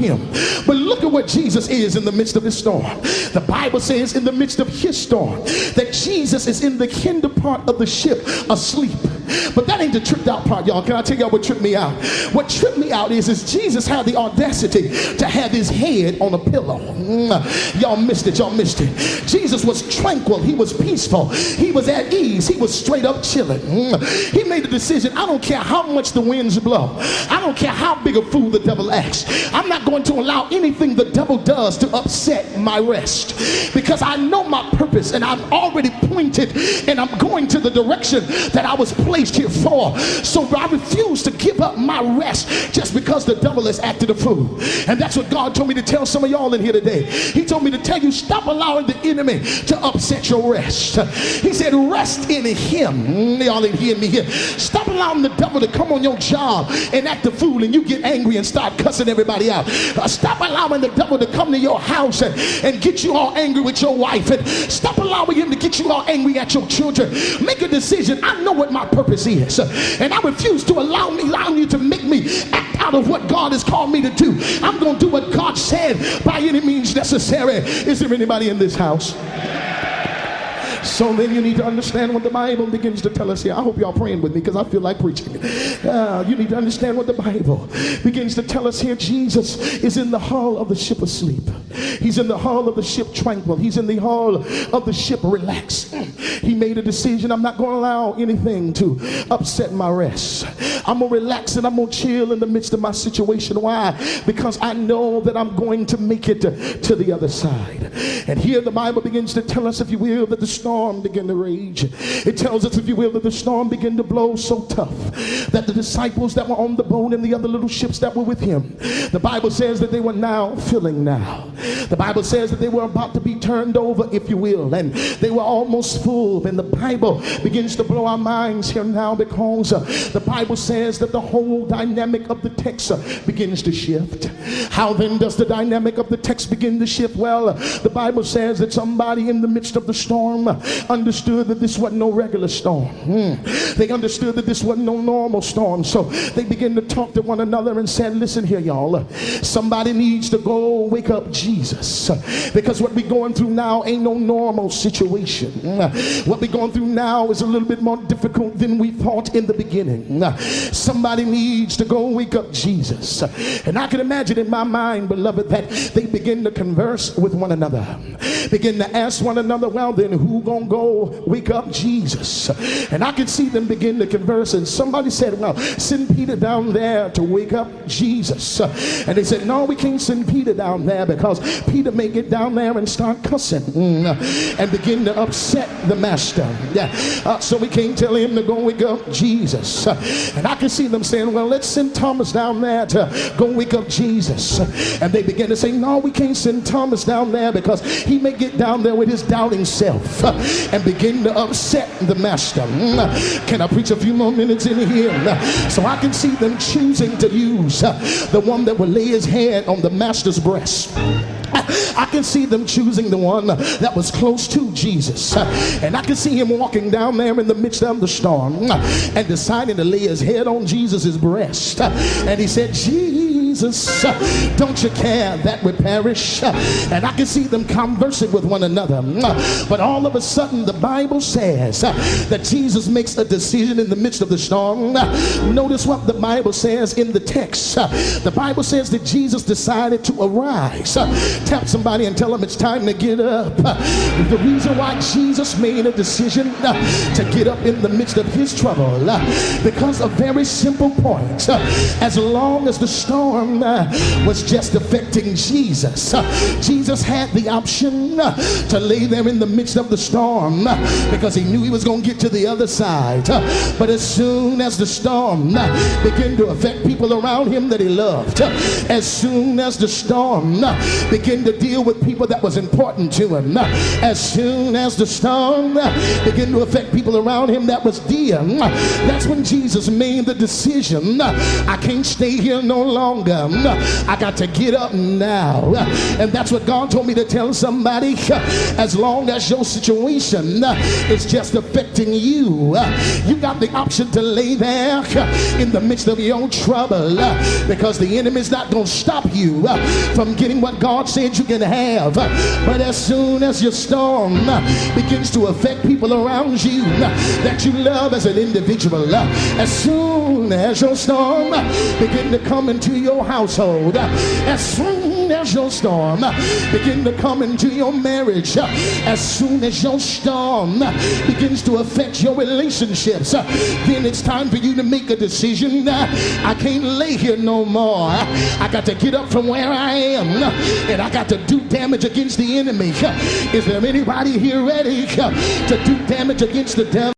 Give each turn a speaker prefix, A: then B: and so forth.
A: him. But look at what Jesus is in the midst of his storm. The Bible says in the midst of his storm that Jesus is in the hinder part of the ship asleep. But that ain't the tripped out part, y'all. Can I tell y'all what tripped me out? What tripped me out is Jesus had the audacity to have his head on a pillow. Y'all missed it. Y'all missed it. Jesus was tranquil. He was peaceful. He was at ease. He was straight up chilling. He made the decision. I don't care how much the winds blow. I don't care how big a fool the devil acts. I'm not going to allow anything the devil does to upset my rest, because I know my purpose and I'm already pointed and I'm going to the direction that I was placed here for. So I refuse to give up my rest just because the devil has acted a fool. And that's what God told me to tell some of y'all in here today. He told me to tell you, stop allowing the enemy to upset your rest. He said, rest in him. Y'all ain't hearing me here. Stop allowing the devil to come on your job and act a fool and you get angry and start cussing everybody out. Stop allowing the devil to come to your house and get you all angry with your wife, and stop allowing him to get you all angry at your children. Make a decision. I know what my purpose is, and I refuse to allow you to make me act out of what God has called me to do. I'm going to do what God said by any means necessary. Is there anybody in this house? So then you need to understand what the Bible begins to tell us here. I hope y'all praying with me because I feel like preaching. You need to understand what the Bible begins to tell us here. Jesus is in the hull of the ship asleep. He's in the hull of the ship tranquil. He's in the hull of the ship relaxed. He made a decision. I'm not going to allow anything to upset my rest. I'm going to relax and I'm going to chill in the midst of my situation. Why? Because I know that I'm going to make it to the other side. And here the Bible begins to tell us, if you will, that the storm began to rage. It tells us, if you will, that the storm began to blow so tough that the disciples that were on the boat and the other little ships that were with him, the Bible says that they were now filling now. The Bible says that they were about to be turned over, if you will, and they were almost full. And the Bible begins to blow our minds here now, because the Bible says that the whole dynamic of the text begins to shift. How then does the dynamic of the text begin to shift? Well, the Bible says that somebody in the midst of the storm understood that this wasn't no regular storm. They understood that this wasn't no normal storm. So they began to talk to one another and said, listen here, y'all, somebody needs to go wake up Jesus, because what we're going through now ain't no normal situation. What we're going through now is a little bit more difficult than we thought in the beginning. Somebody needs to go wake up Jesus. And I can imagine in my mind, beloved, that they begin to converse with one another, begin to ask one another, well then, who gonna go wake up Jesus? And I can see them begin to converse, and somebody said, well, send Peter down there to wake up Jesus. And they said, no, we can't send Peter down there because Peter may get down there and start cussing and begin to upset the master. So we can't tell him to go wake up Jesus. And I can see them saying, well, let's send Thomas down there to go wake up Jesus. And they begin to say, no, we can't send Thomas down there because he may get down there with his doubting self and begin to upset the master. Can I preach a few more minutes in here? So I can see them choosing to use the one that will lay his hand on the master's breast. I can see them choosing the one that was close to Jesus. And I can see him walking down there in the midst of the storm and deciding to lay his head on Jesus' breast. And he said, Jesus, don't you care that we perish? And I can see them conversing with one another. But all of a sudden the Bible says that Jesus makes a decision in the midst of the storm. Notice what the Bible says in the text. The Bible says that Jesus decided to arise. Tap somebody and tell them it's time to get up. The reason why Jesus made a decision to get up in the midst of his trouble, because a very simple point. As long as the storm was just affecting Jesus, Jesus had the option to lay there in the midst of the storm because he knew he was going to get to the other side. But as soon as the storm began to affect people around him that he loved, as soon as the storm began to deal with people that was important to him, as soon as the storm began to affect people around him that was dear, that's when Jesus made the decision, I can't stay here no longer. I got to get up now. And that's what God told me to tell somebody. As long as your situation is just affecting you, you got the option to lay there in the midst of your trouble, because the enemy's not going to stop you from getting what God said you can have. But as soon as your storm begins to affect people around you that you love as an individual, as soon as your storm begin to come into your household, as soon as your storm begin to come into your marriage, as soon as your storm begins to affect your relationships, then it's time for you to make a decision. I can't lay here no more. I got to get up from where I am, and I got to do damage against the enemy. Is there anybody here ready to do damage against the devil?